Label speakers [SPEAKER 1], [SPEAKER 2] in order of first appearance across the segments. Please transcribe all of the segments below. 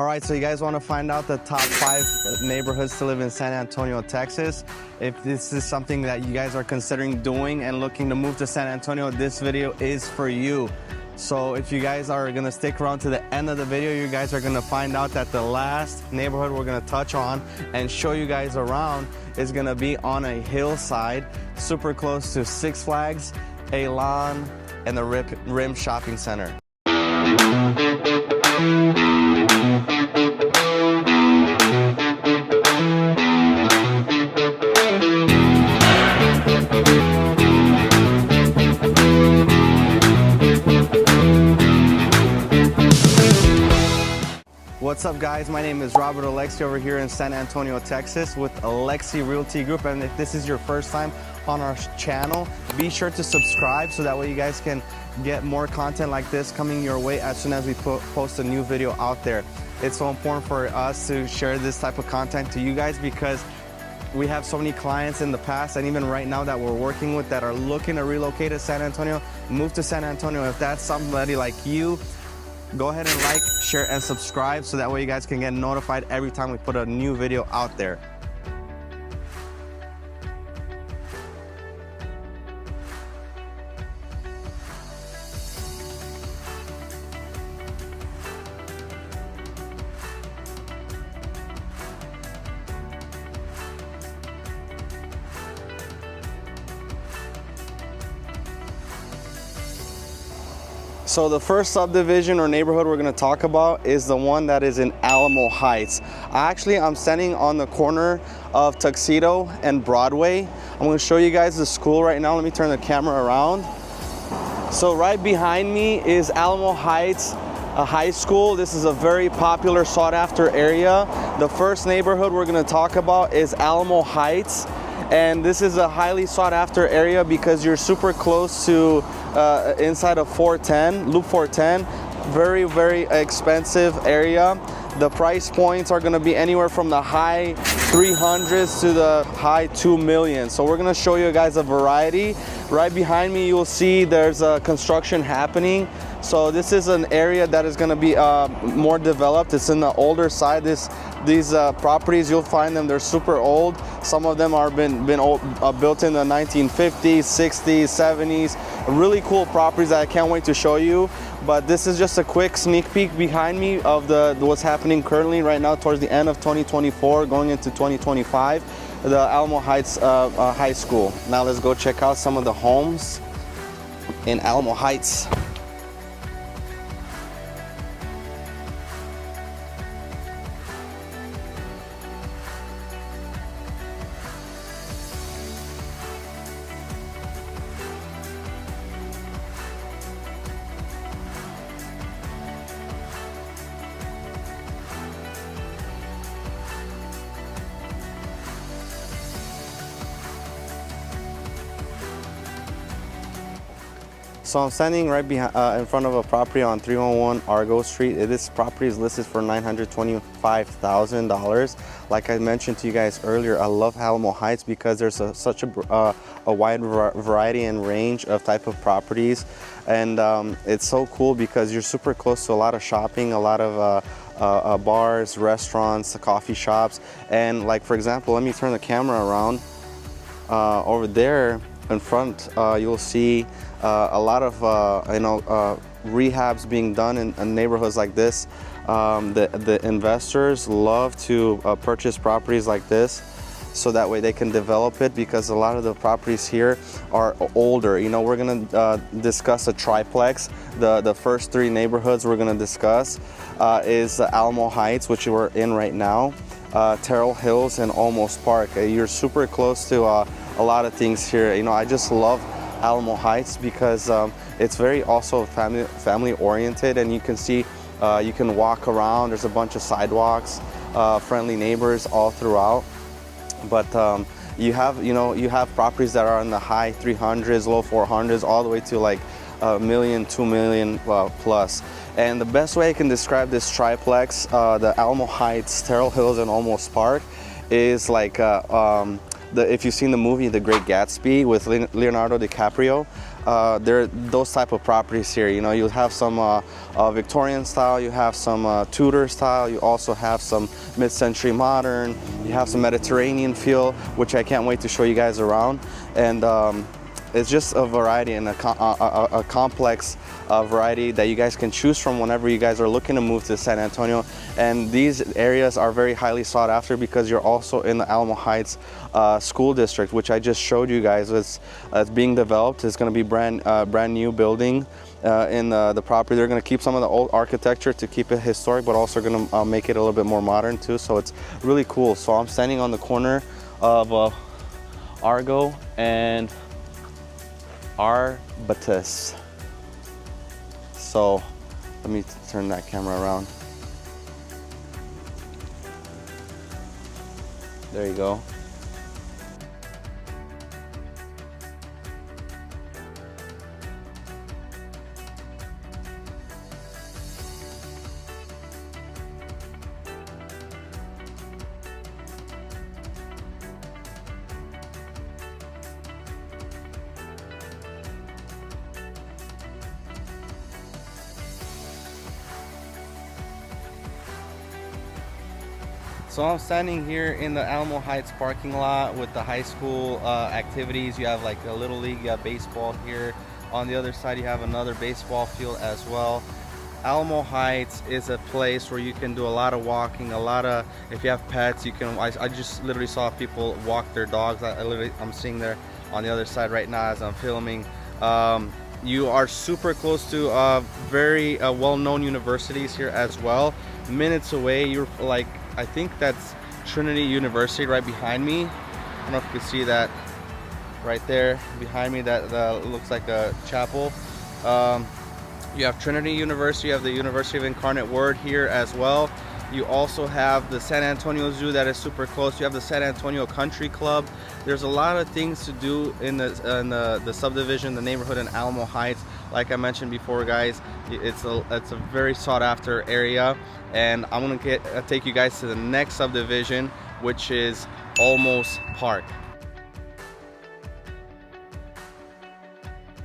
[SPEAKER 1] All right, so you guys want to find out the top 5 neighborhoods to live in San Antonio, Texas. If this is something that you guys are considering doing and looking to move to San Antonio, this video is for you. So if you guys are gonna stick around to the end of the video, you guys are gonna find out that the last neighborhood we're gonna touch on and show you guys around is gonna be on a hillside, super close to Six Flags, Elon, and the Rim Shopping Center. What's up, guys? My name is Robert Alexe over here in San Antonio, Texas with Alexe Realty Group, and if this is your first time on our channel, be sure to subscribe so that way you guys can get more content like this coming your way as soon as we post a new video out there. It's so important for us to share this type of content to you guys because we have so many clients in the past and even right now that we're working with that are looking to relocate to San Antonio, move to San Antonio. If that's somebody like you, go ahead and like, share, and subscribe so that way you guys can get notified every time we put a new video out there. So the first subdivision or neighborhood we're going to talk about is the one that is in Alamo Heights. I'm standing on the corner of Tuxedo and Broadway. I'm going to show you guys the school right now. Let me turn the camera around. So right behind me is Alamo Heights, a high school. This is a very popular, sought after area. The first neighborhood we're going to talk about is Alamo Heights. And this is a highly sought after area because you're super close to inside of 410, Loop 410. Very, very expensive area. The price points are going to be anywhere from the high 300s to the high 2 million. So we're going to show you guys a variety. Right behind me, you'll see there's a construction happening. So this is an area that is going to be more developed. It's in the older side. These properties, you'll find them, they're super old. Some of them are built in the 1950s, 60s, 70s. Really cool properties that I can't wait to show you. But this is just a quick sneak peek behind me of what's happening currently right now towards the end of 2024, going into 2025, the Alamo Heights High School. Now let's go check out some of the homes in Alamo Heights. So I'm standing right in front of a property on 311 Argo Street. This property is listed for $925,000. Like I mentioned to you guys earlier, I love Alamo Heights because there's such a wide variety and range of type of properties. And it's so cool because you're super close to a lot of shopping, a lot of bars, restaurants, coffee shops. And like, for example, let me turn the camera around. Over there in front, you'll see a lot of rehabs being done in neighborhoods like this. The investors love to purchase properties like this so that way they can develop it because a lot of the properties here are older. We're gonna discuss a triplex. The first 3 neighborhoods we're gonna discuss is Alamo Heights, which we're in right now, Terrell Hills, and Olmos Park. You're super close to a lot of things here. I just love Alamo Heights because it's very also family oriented, and you can see you can walk around. There's a bunch of sidewalks, friendly neighbors all throughout. But you have properties that are in the high 300s, low 400s, all the way to like $1 million, $2 million plus. And the best way I can describe this triplex, the Alamo Heights, Terrell Hills, and Olmos Park, is like if you've seen the movie The Great Gatsby with Leonardo DiCaprio, there are those type of properties here. You know, you'll have some Victorian style, you have some Tudor style, you also have some mid-century modern, you have some Mediterranean feel, which I can't wait to show you guys around. And it's just a variety and a complex variety that you guys can choose from whenever you guys are looking to move to San Antonio. And these areas are very highly sought after because you're also in the Alamo Heights school district, which I just showed you guys. It's being developed. It's going to be brand new building in the property. They're going to keep some of the old architecture to keep it historic, but also going to make it a little bit more modern too. So it's really cool. So I'm standing on the corner of Argo and Arbutus. So let me turn that camera around. There you go. So I'm standing here in the Alamo Heights parking lot with the high school activities. You have like a little league, you have baseball here. On the other side, you have another baseball field as well. Alamo Heights is a place where you can do a lot of walking, if you have pets, you can, I just literally saw people walk their dogs. I'm seeing there on the other side right now as I'm filming. You are super close to very well-known universities here as well. Minutes away, you're like, I think that's Trinity University right behind me. I don't know if you can see that right there behind me. That looks like a chapel. You have Trinity University, you have the University of Incarnate Word here as well. You also have the San Antonio Zoo that is super close. You have the San Antonio Country Club. There's a lot of things to do in the subdivision, the neighborhood in Alamo Heights. Like I mentioned before, guys, it's a very sought after area. And I'm gonna take you guys to the next subdivision, which is Olmos Park.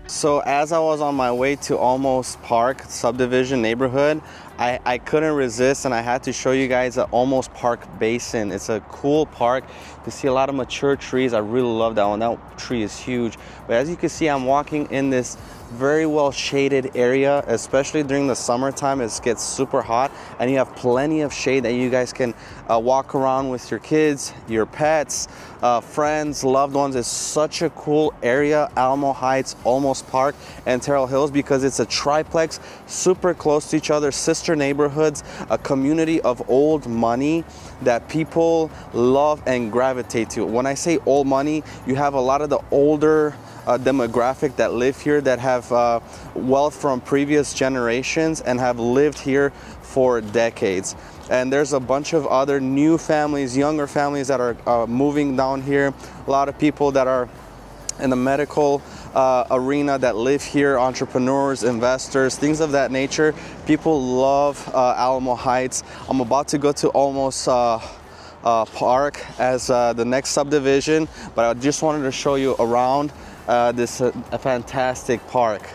[SPEAKER 1] So as I was on my way to Olmos Park subdivision neighborhood, I couldn't resist and I had to show you guys the Olmos Park Basin. It's a cool park. You can see a lot of mature trees. I really love that one. That tree is huge. But as you can see, I'm walking in this very well shaded area, especially during the summertime. It gets super hot and you have plenty of shade that you guys can walk around with your kids, your pets, friends, loved ones. It's such a cool area, Alamo Heights, Olmos Park, and Terrell Hills, because it's a triplex, super close to each other, sister neighborhoods, a community of old money that people love and gravitate to. When I say old money, you have a lot of the older demographic that live here that have wealth from previous generations and have lived here for decades. And there's a bunch of other new families, younger families that are moving down here. A lot of people that are in the medical arena that live here, entrepreneurs, investors, things of that nature. People love Alamo Heights. I'm about to go to Olmos Park as the next subdivision, but I just wanted to show you around this a fantastic park.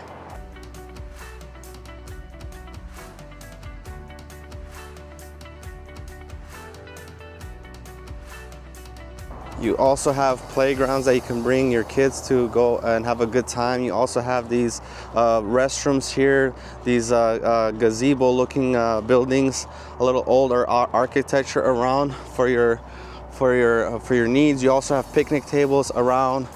[SPEAKER 1] You also have playgrounds that you can bring your kids to go and have a good time. You also have these restrooms here, these gazebo looking buildings, a little older architecture around for your needs. You also have picnic tables around.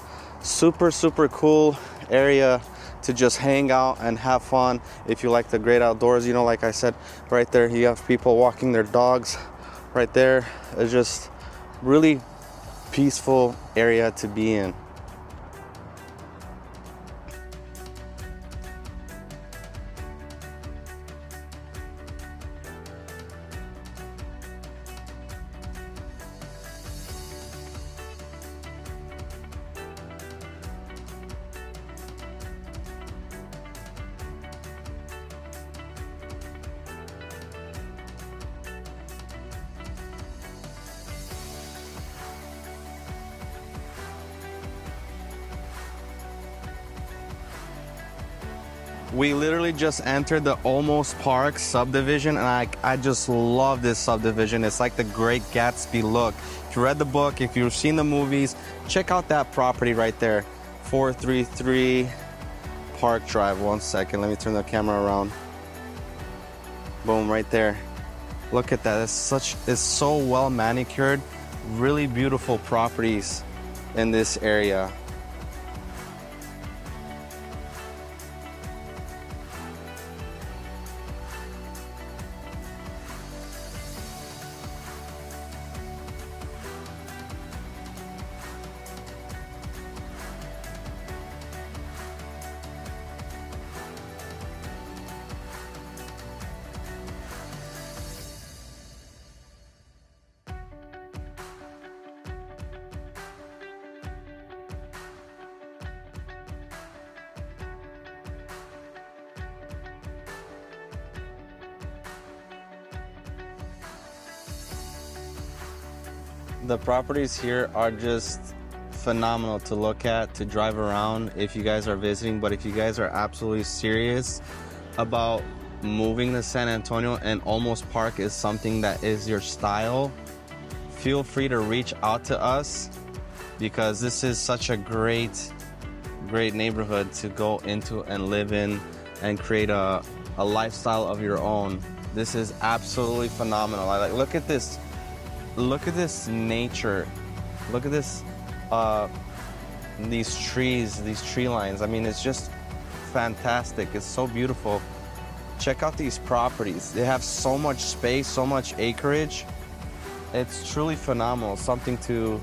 [SPEAKER 1] Super cool area to just hang out and have fun if you like the great outdoors. You know, like I said, right there you have people walking their dogs right there. It's just really peaceful area to be in. We literally just entered the Olmos Park subdivision, and I just love this subdivision. It's like the Great Gatsby look. If you read the book, if you've seen the movies, check out that property right there. 433 Park Drive. One second, let me turn the camera around. Boom, right there. Look at that. It's so well manicured. Really beautiful properties in this area. The properties here are just phenomenal to look at, to drive around if you guys are visiting. But if you guys are absolutely serious about moving to San Antonio and Olmos Park is something that is your style, feel free to reach out to us, because this is such a great neighborhood to go into and live in and create a lifestyle of your own. This is absolutely phenomenal. Look at this. Look at this nature. Look at this, these trees, these tree lines. I mean, it's just fantastic. It's so beautiful. Check out these properties. They have so much space, so much acreage. It's truly phenomenal. Something to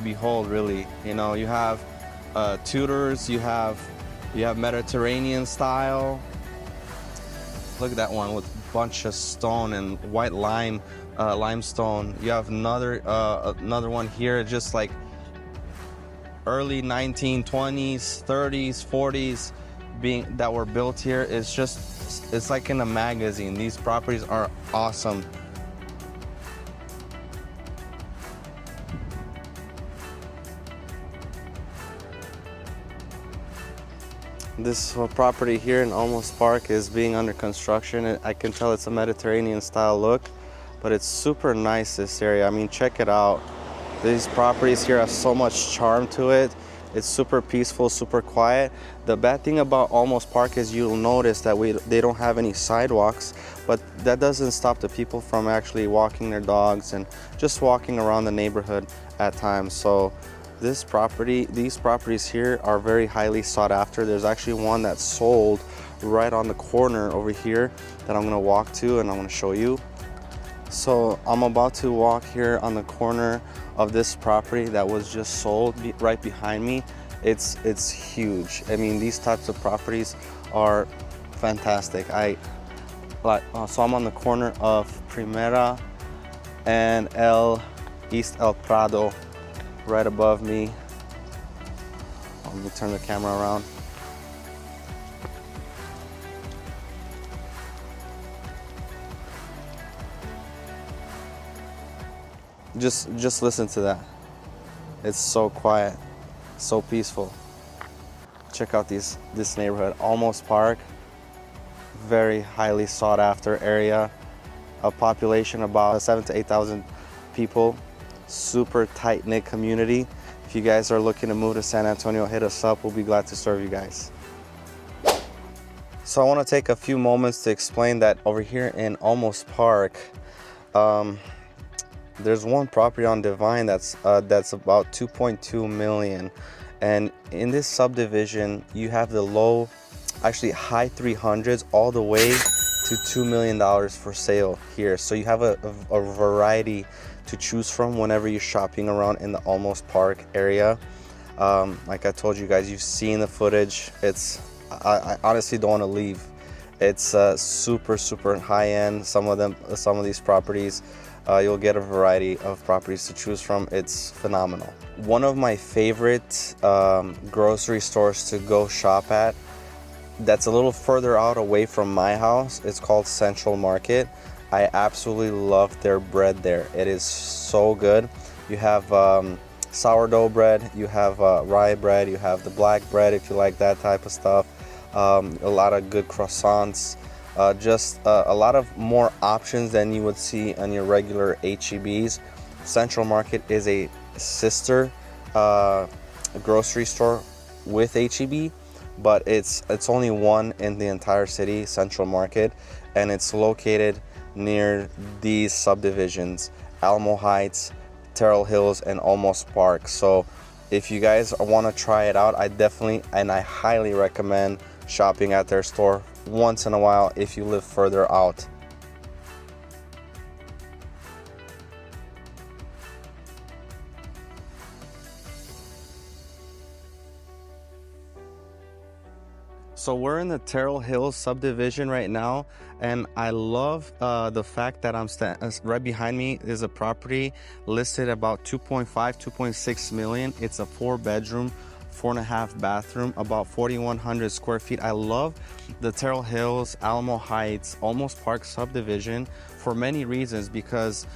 [SPEAKER 1] behold, really. You know, you have Tudors. You have Mediterranean style. Look at that one with a bunch of stone and white limestone. You have another one here, just like early 1920s, 30s, 40s, that were built here. It's like in a magazine. These properties are awesome. This property here in Olmos Park is being under construction. I can tell it's a Mediterranean style look, but it's super nice, this area. I mean, check it out. These properties here have so much charm to it. It's super peaceful, super quiet. The bad thing about Olmos Park is you'll notice that they don't have any sidewalks, but that doesn't stop the people from actually walking their dogs and just walking around the neighborhood at times. So these properties here are very highly sought after. There's actually one that's sold right on the corner over here that I'm gonna walk to and I'm gonna show you. So I'm about to walk here on the corner of this property that was just sold right behind me. It's huge. I mean, these types of properties are fantastic. So I'm on the corner of Primera and East El Prado, right above me. Let me turn the camera around. Just listen to that. It's so quiet, so peaceful. Check out this neighborhood, Olmos Park. Very highly sought after area. A population about 7,000 to 8,000 people. Super tight-knit community. If you guys are looking to move to San Antonio, hit us up. We'll be glad to serve you guys. So I want to take a few moments to explain that over here in Olmos Park, there's one property on Divine that's about 2.2 million, and in this subdivision you have the high 300s all the way to $2 million for sale here. So you have a variety to choose from whenever you're shopping around in the Olmos Park area. Like I told you guys, you've seen the footage. I honestly don't want to leave. It's super high end. Some of these properties, you'll get a variety of properties to choose from. It's phenomenal. One of my favorite grocery stores to go shop at, that's a little further out away from my house, it's called Central Market. I absolutely love their bread there. It is so good. You have sourdough bread, you have rye bread, you have the black bread if you like that type of stuff. a lot of good croissants, just a lot of more options than you would see on your regular HEBs. Central Market is a sister grocery store with HEB, but it's only one in the entire city, Central Market, and it's located near these subdivisions: Alamo Heights, Terrell Hills, and Olmos Park. So if you guys want to try it out, I definitely and I highly recommend shopping at their store once in a while if you live further out. So we're in the Terrell Hills subdivision right now, and I love the fact that right behind me is a property listed about 2.5, 2.6 million. It's a 4-bedroom, 4.5 bathroom, about 4,100 square feet. I love the Terrell Hills, Alamo Heights, Olmos Park subdivision for many reasons, because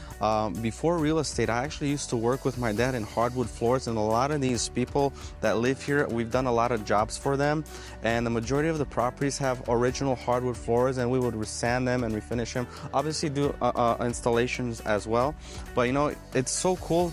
[SPEAKER 1] before real estate, I actually used to work with my dad in hardwood floors, and a lot of these people that live here, we've done a lot of jobs for them, and the majority of the properties have original hardwood floors, and we would sand them and refinish them, obviously do installations as well. But you know, it's so cool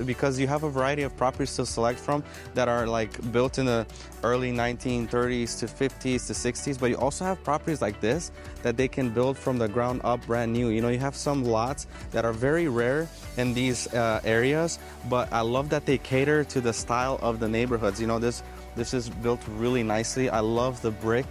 [SPEAKER 1] because you have a variety of properties to select from that are like built in the early 1930s to 50s to 60s, but you also have properties like this that they can build from the ground up brand new. You know, you have some lots that are very rare in these areas, but I love that they cater to the style of the neighborhoods. You know, this is built really nicely. I love the brick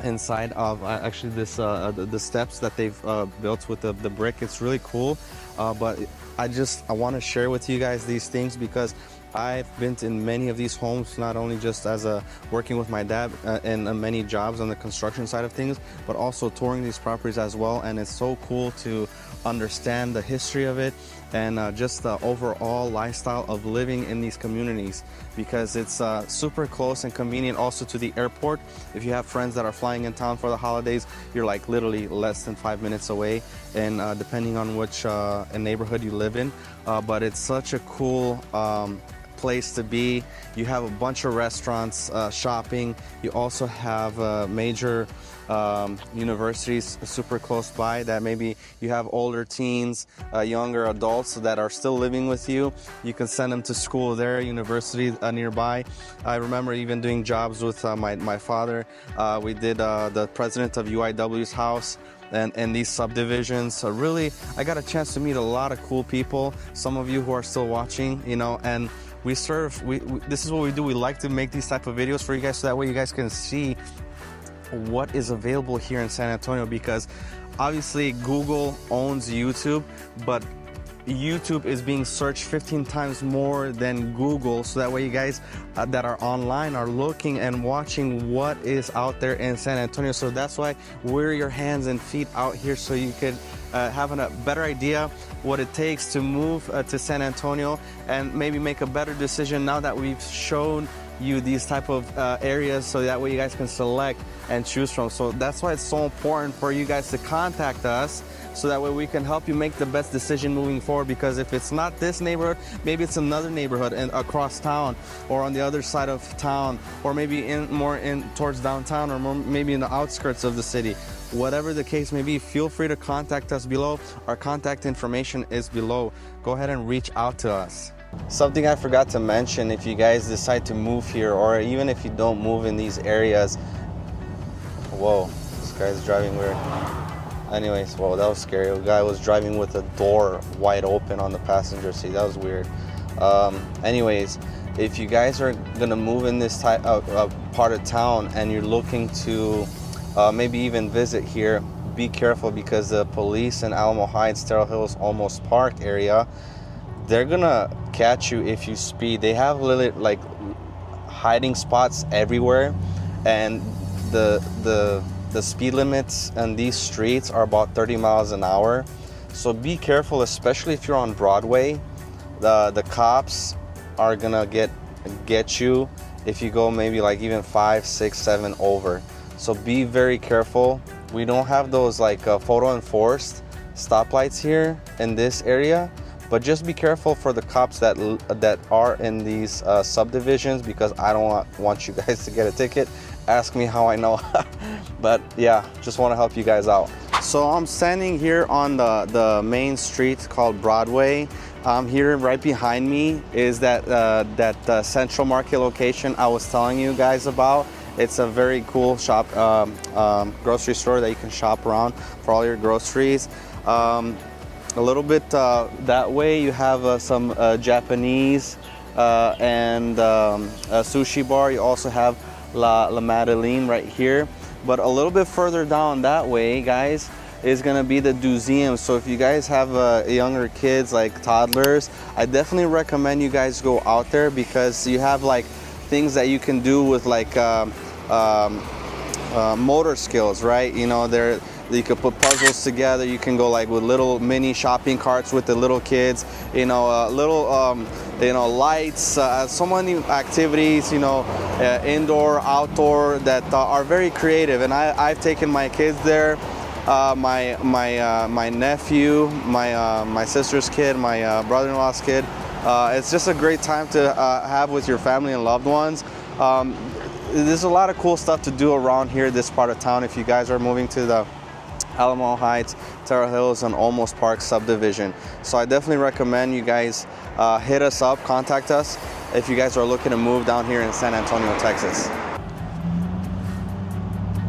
[SPEAKER 1] inside of actually this the steps that they've built with the brick. It's really cool, but I want to share with you guys these things because I've been in many of these homes, not only just as working with my dad in many jobs on the construction side of things, but also touring these properties as well. And it's so cool to understand the history of it and just the overall lifestyle of living in these communities, because it's super close and convenient also to the airport. If you have friends that are flying in town for the holidays, you're like literally less than 5 minutes away, and depending on which neighborhood you live in. But it's such a cool place to be. You have a bunch of restaurants, shopping. You also have major universities super close by that maybe you have older teens, younger adults that are still living with you. You can send them to school there, university nearby. I remember even doing jobs with my father. We did the president of UIW's house and these subdivisions. So really, I got a chance to meet a lot of cool people. Some of you who are still watching, you know, and we this is what we do. We like to make these type of videos for you guys, so that way you guys can see what is available here in San Antonio, because obviously Google owns YouTube, but YouTube is being searched 15 times more than Google, so that way you guys that are online are looking and watching what is out there in San Antonio. So that's why we're your hands and feet out here, so you could have a better idea what it takes to move to San Antonio and maybe make a better decision now that we've shown you these type of areas, so that way you guys can select and choose from. So that's why it's so important for you guys to contact us, so that way we can help you make the best decision moving forward. Because if it's not this neighborhood, maybe it's another neighborhood across town, or on the other side of town, or maybe more towards downtown, or more maybe in the outskirts of the city. Whatever the case may be, feel free to contact us below. Our contact information is below. Go ahead and reach out to us. Something I forgot to mention, if you guys decide to move here, or even if you don't move in these areas, whoa, this guy's driving weird. Anyways, whoa, that was scary. A guy was driving with a door wide open on the passenger seat. That was weird. Anyways, if you guys are gonna move in this type of part of town and you're looking to maybe even visit here, be careful, because the police in Alamo Heights, Terrell Hills, Olmos Park area, they're gonna catch you if you speed. They have literally like hiding spots everywhere, and the speed limits on these streets are about 30 miles an hour. So be careful, especially if you're on Broadway. The cops are gonna get you if you go maybe like even 5, 6, 7 over. So be very careful. We don't have those like photo enforced stoplights here in this area, but just be careful for the cops that are in these subdivisions, because I don't want you guys to get a ticket ask me how I know. But yeah, just want to help you guys out. So I'm standing here on the main street called Broadway. Here right behind me is that Central Market location I was telling you guys about. It's a very cool shop, grocery store that you can shop around for all your groceries. A little bit that way you have some Japanese and a sushi bar. You also have La Madeleine right here. But a little bit further down that way, guys, is gonna be the museum. So if you guys have younger kids, like toddlers, I definitely recommend you guys go out there, because you have like things that you can do with like motor skills, right? You know, you could put puzzles together. You can go like with little mini shopping carts with the little kids, you know, lights, so many activities, you know, indoor, outdoor, that are very creative. And I've taken my kids there, my nephew, my sister's kid, my brother-in-law's kid. It's just a great time to have with your family and loved ones. There's a lot of cool stuff to do around here, this part of town, if you guys are moving to the Alamo Heights, Terrell Hills, and Olmos Park subdivision. So I definitely recommend you guys hit us up, contact us if you guys are looking to move down here in San Antonio, Texas.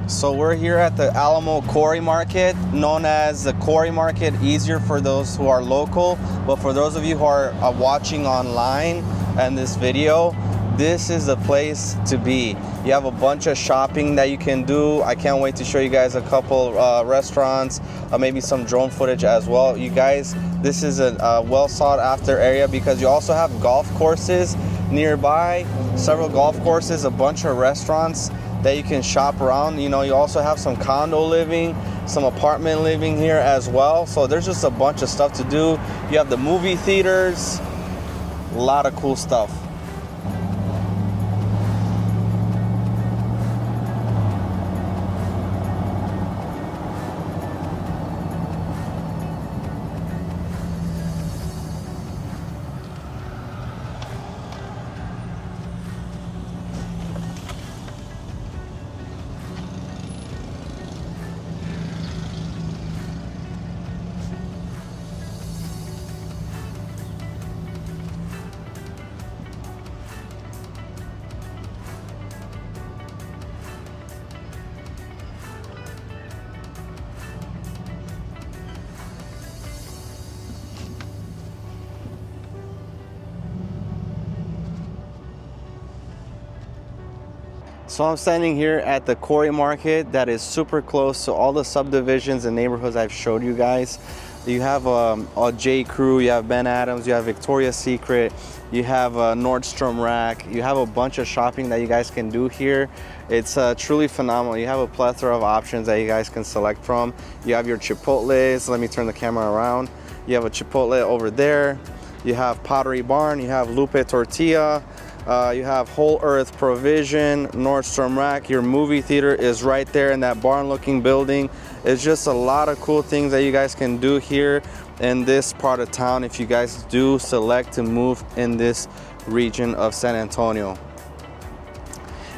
[SPEAKER 1] So we're here at the Alamo Quarry Market, known as the Quarry Market, easier for those who are local, but for those of you who are watching online and this video, this is the place to be. You have a bunch of shopping that you can do. I can't wait to show you guys a couple restaurants, maybe some drone footage as well. You guys, this is a well sought after area, because you also have golf courses nearby, several golf courses, a bunch of restaurants that you can shop around. You know, you also have some condo living, some apartment living here as well. So there's just a bunch of stuff to do. You have the movie theaters, a lot of cool stuff. So I'm standing here at the Quarry Market that is super close to all the subdivisions and neighborhoods I've showed you guys. You have a J. Crew, you have Ben Adams, you have Victoria's Secret, you have Nordstrom Rack, you have a bunch of shopping that you guys can do here. It's truly phenomenal. You have a plethora of options that you guys can select from. You have your Chipotles. Let me turn the camera around. You have a Chipotle over there. You have Pottery Barn, you have Lupe Tortilla, you have Whole Earth Provision, Nordstrom Rack. Your movie theater is right there in that barn looking building. It's just a lot of cool things that you guys can do here in this part of town if you guys do select to move in this region of San Antonio.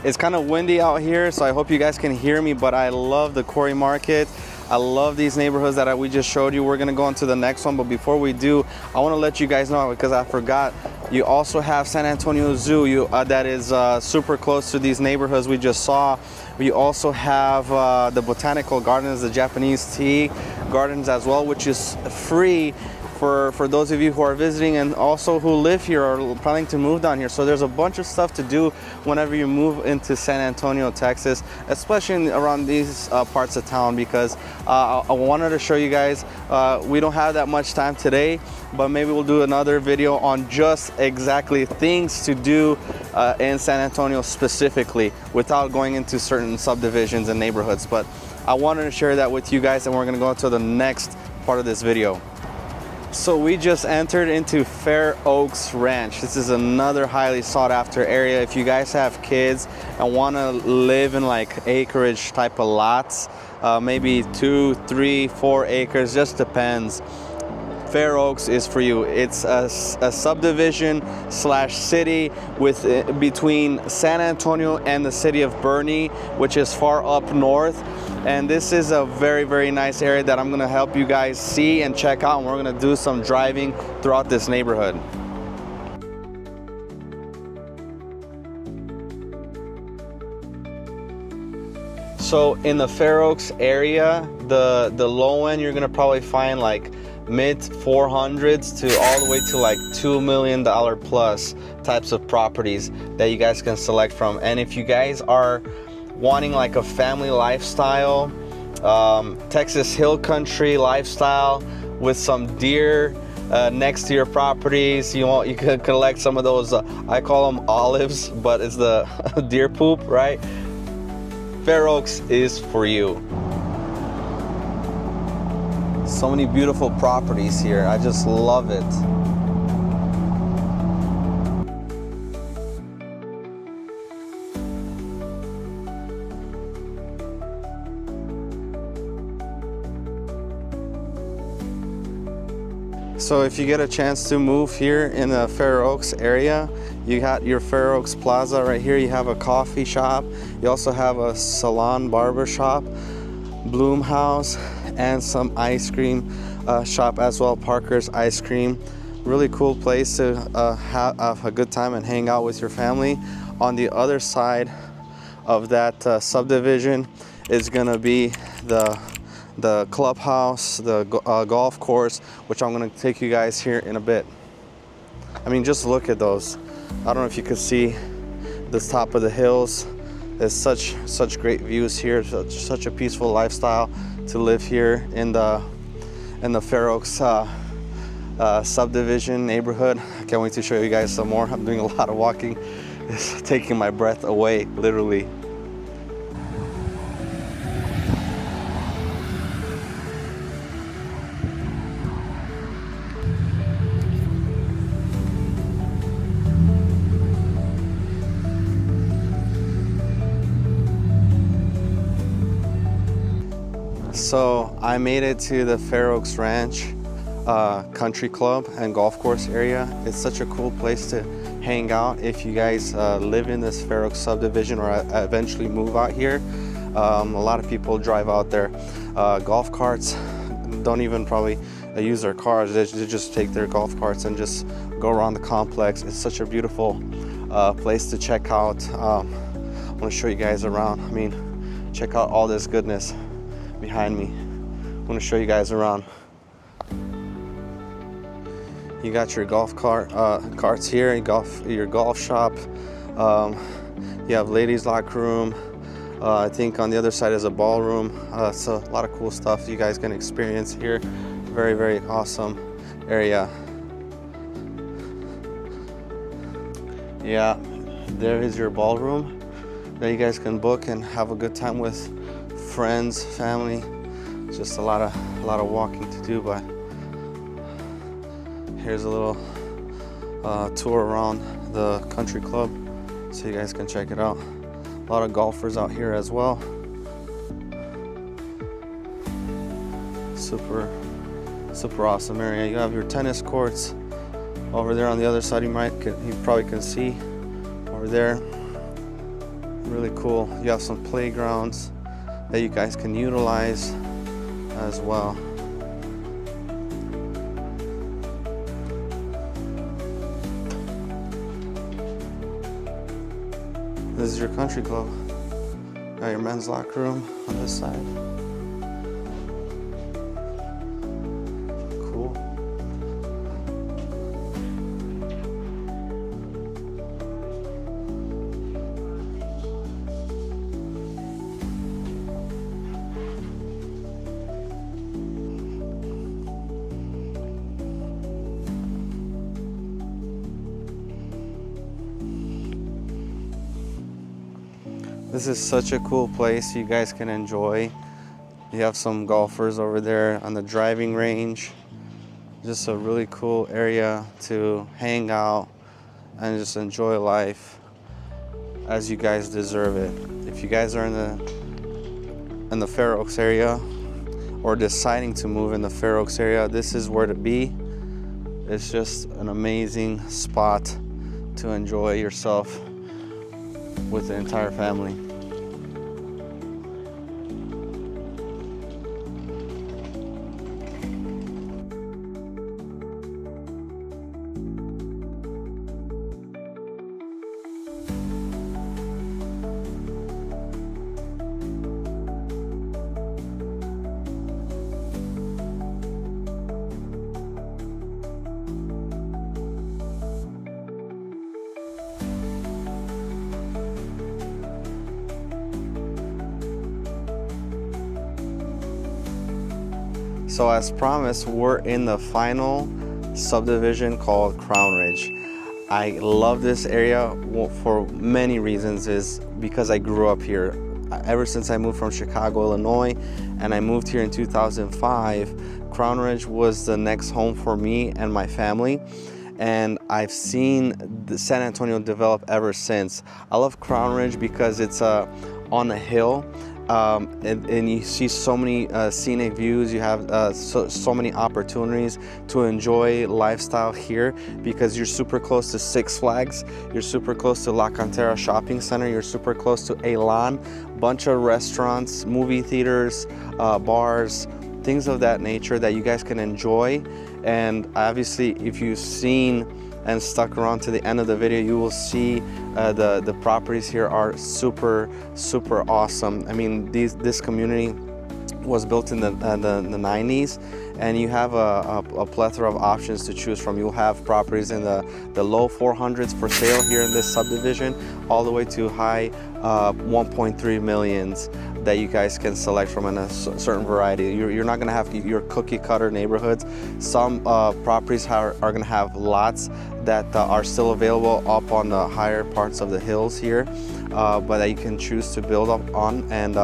[SPEAKER 1] It's kind of windy out here, so I hope you guys can hear me, but I love the Quarry Market. I love these neighborhoods that we just showed you. We're gonna go into the next one, but before we do, I wanna let you guys know, because I forgot, you also have San Antonio Zoo that is super close to these neighborhoods we just saw. We also have the Botanical Gardens, the Japanese tea gardens as well, which is free for those of you who are visiting and also who live here or planning to move down here. So there's a bunch of stuff to do whenever you move into San Antonio, Texas, especially around these parts of town, because I wanted to show you guys, we don't have that much time today, but maybe we'll do another video on just exactly things to do in San Antonio specifically, without going into certain subdivisions and neighborhoods. But I wanted to share that with you guys, and we're gonna go into the next part of this video. So we just entered into Fair Oaks Ranch. This is another highly sought after area. If you guys have kids and want to live in like acreage type of lots, maybe 2, 3, 4 acres, just depends. Fair Oaks is for you. It's a subdivision slash city with between San Antonio and the city of Bernie, which is far up north. And this is a very, very nice area that I'm gonna help you guys see and check out. And we're gonna do some driving throughout this neighborhood. So in the Fair Oaks area, the low end, you're gonna probably find like mid 400s to all the way to like $2 million plus types of properties that you guys can select from. And if you guys are wanting like a family lifestyle, Texas Hill Country lifestyle with some deer next to your properties, you could collect some of those, I call them olives, but it's the deer poop, right? Fair Oaks is for you. So many beautiful properties here. I just love it. So if you get a chance to move here in the Fair Oaks area, you got your Fair Oaks Plaza right here. You have a coffee shop. You also have a salon barber shop, Bloom House, and some ice cream shop as well, Parker's Ice Cream. Really cool place to have a good time and hang out with your family. On the other side of that subdivision is gonna be the clubhouse, the golf course, which I'm gonna take you guys here in a bit. I mean, just look at those. I don't know if you could see the top of the hills. There's such great views here. Such a peaceful lifestyle to live here in the Fair Oaks subdivision neighborhood. I can't wait to show you guys some more. I'm doing a lot of walking. It's taking my breath away, literally. So I made it to the Fair Oaks Ranch Country Club and golf course area. It's such a cool place to hang out if you guys live in this Fair Oaks subdivision or eventually move out here. A lot of people drive out there. Golf carts don't even probably use their cars. They just take their golf carts and just go around the complex. It's such a beautiful place to check out. I want to show you guys around. I mean, check out all this goodness behind me. I'm going to show you guys around. You got your golf carts here, your golf shop. You have ladies' locker room. I think on the other side is a ballroom. So a lot of cool stuff you guys can experience here. Very, very awesome area. Yeah, there is your ballroom that you guys can book and have a good time with friends, family. Just a lot of walking to do, but here's a little tour around the country club so you guys can check it out. A lot of golfers out here as well. Super awesome area. You have your tennis courts over there on the other side. You probably can see over there. Really cool. You have some playgrounds that you guys can utilize as well. This is your country club. Got your men's locker room on this side. Cool. This is such a cool place you guys can enjoy. You have some golfers over there on the driving range. Just a really cool area to hang out and just enjoy life as you guys deserve it. If you guys are in the Fair Oaks area, or deciding to move in the Fair Oaks area, this is where to be. It's just an amazing spot to enjoy yourself with the entire family. So as promised, we're in the final subdivision called Crownridge. I love this area for many reasons. Is because I grew up here. Ever since I moved from Chicago, Illinois, and I moved here in 2005, Crownridge was the next home for me and my family. And I've seen the San Antonio develop ever since. I love Crownridge because it's on a hill. And you see so many scenic views. You have so many opportunities to enjoy lifestyle here because you're super close to Six Flags, you're super close to La Cantera Shopping Center, you're super close to Elan, bunch of restaurants, movie theaters, bars, things of that nature that you guys can enjoy. And obviously, if you've seen and stuck around to the end of the video, you will see the properties here are super awesome. I mean, this community was built in the 90s, and you have a plethora of options to choose from. You'll have properties in the low 400s for sale here in this subdivision, all the way to high 1.3 millions that you guys can select from in a certain variety. You're not gonna have your cookie cutter neighborhoods. Some properties are gonna have lots that are still available up on the higher parts of the hills here, but that you can choose to build up on. And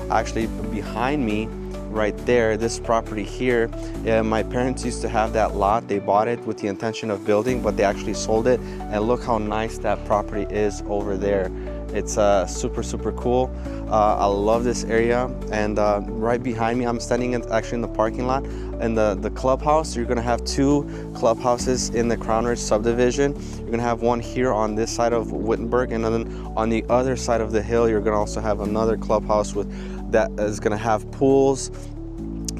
[SPEAKER 1] actually behind me right there, this property here, my parents used to have that lot. They bought it with the intention of building, but they actually sold it, and look how nice that property is over there. It's super cool. I love this area. And right behind me, I'm standing actually in the parking lot, and the clubhouse. You're gonna have two clubhouses in the Crownridge subdivision. You're gonna have one here on this side of Wittenberg, and then on the other side of the hill, you're gonna also have another clubhouse that is gonna have pools,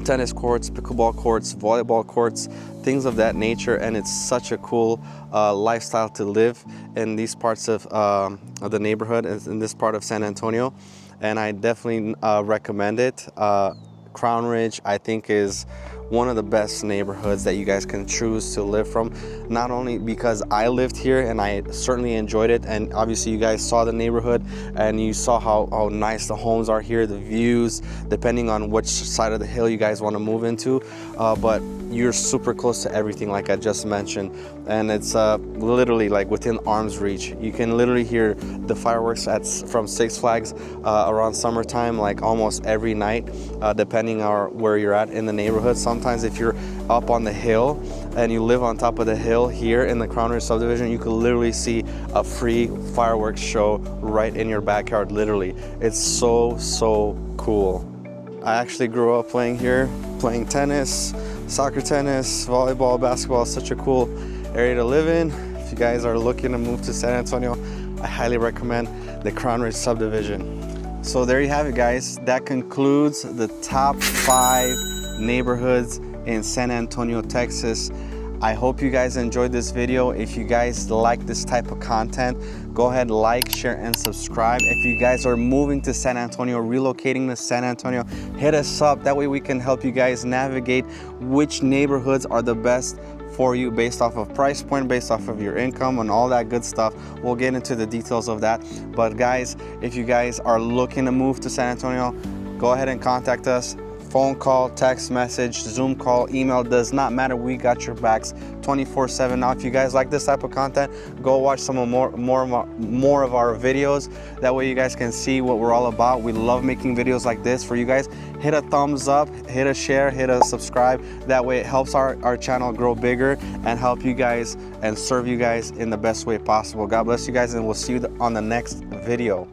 [SPEAKER 1] tennis courts, pickleball courts, volleyball courts, things of that nature. And it's such a cool lifestyle to live in these parts of the neighborhood, in this part of San Antonio. And I definitely recommend it. Crownridge, I think, is one of the best neighborhoods that you guys can choose to live from. Not only because I lived here and I certainly enjoyed it, and obviously you guys saw the neighborhood and you saw how nice the homes are here, the views, depending on which side of the hill you guys want to move into, but you're super close to everything, like I just mentioned. And it's literally like within arm's reach. You can literally hear the fireworks from Six Flags around summertime, like almost every night, depending on where you're at in the neighborhood. Sometimes if you're up on the hill and you live on top of the hill here in the Crownridge subdivision, you could literally see a free fireworks show right in your backyard, literally. It's so cool. I actually grew up playing here, playing tennis, soccer, tennis, volleyball, basketball. Such a cool area to live in. If you guys are looking to move to San Antonio, I highly recommend the Crownridge subdivision. So there you have it, guys. That concludes the top 5 neighborhoods in San Antonio, Texas. I hope you guys enjoyed this video. If you guys like this type of content, go ahead, like, share, and subscribe. If you guys are moving to San Antonio, relocating to San Antonio, hit us up. That way we can help you guys navigate which neighborhoods are the best for you based off of price point, based off of your income, and all that good stuff. We'll get into the details of that. But guys, if you guys are looking to move to San Antonio, go ahead and contact us. Phone call, text message, Zoom call, email, does not matter. We got your backs 24/7. Now, if you guys like this type of content, go watch some more of our videos. That way you guys can see what we're all about. We love making videos like this for you guys. Hit a thumbs up, hit a share, hit a subscribe. That way it helps our channel grow bigger and help you guys and serve you guys in the best way possible. God bless you guys, and we'll see you on the next video.